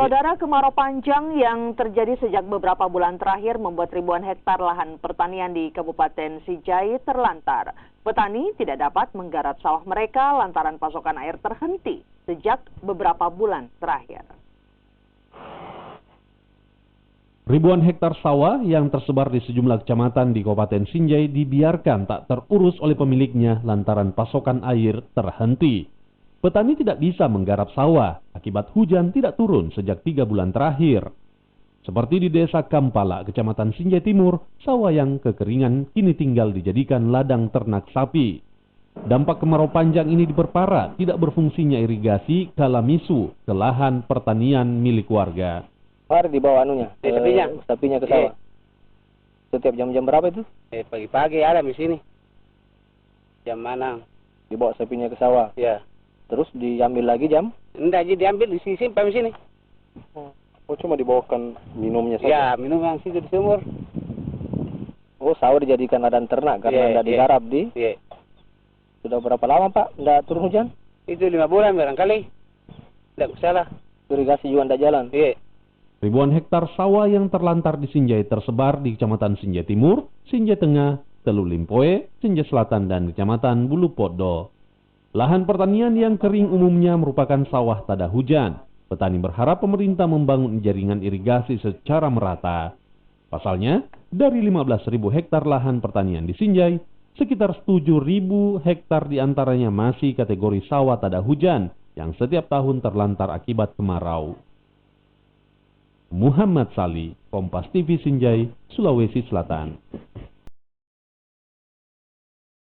Saudara, kemarau panjang yang terjadi sejak beberapa bulan terakhir membuat ribuan hektar lahan pertanian di Kabupaten Sinjai terlantar. Petani tidak dapat menggarap sawah mereka lantaran pasokan air terhenti sejak beberapa bulan terakhir. Ribuan hektar sawah yang tersebar di sejumlah kecamatan di Kabupaten Sinjai dibiarkan tak terurus oleh pemiliknya lantaran pasokan air terhenti. Petani tidak bisa menggarap sawah akibat hujan tidak turun sejak 3 bulan terakhir. Seperti di Desa Kampala, Kecamatan Sinjai Timur, sawah yang kekeringan kini tinggal dijadikan ladang ternak sapi. Dampak kemarau panjang ini diperparah tidak berfungsinya irigasi kalamisu ke lahan pertanian milik warga. Di bawah anunya, sapinya ke sawah. Setiap jam-jam berapa itu? Pagi-pagi ada di sini. Jam mana? Dibawa sapinya ke sawah. Ya. Terus diambil lagi jam? Enggak, jadi diambil disimpan di sini. Oh, cuma dibawakan minumnya saja? Ya, minum yang situ di sumur. Oh, sawah dijadikan ladang ternak karena tidak digarap di? Iya. Sudah berapa lama, Pak? Tidak turun hujan? Itu 5 bulan barangkali. Tidak salah. Irigasi juga tidak jalan? Iya. Ribuan hektar sawah yang terlantar di Sinjai tersebar di Kecamatan Sinjai Timur, Sinjai Tengah, Telu Limpoe, Sinjai Selatan, dan Kecamatan Bulu Podo. Lahan pertanian yang kering umumnya merupakan sawah tada hujan. Petani berharap pemerintah membangun jaringan irigasi secara merata. Pasalnya, dari 15.000 hektar lahan pertanian di Sinjai, sekitar 7.000 hektar diantaranya masih kategori sawah tada hujan yang setiap tahun terlantar akibat kemarau. Muhammad Sali, Kompas TV Sinjai, Sulawesi Selatan.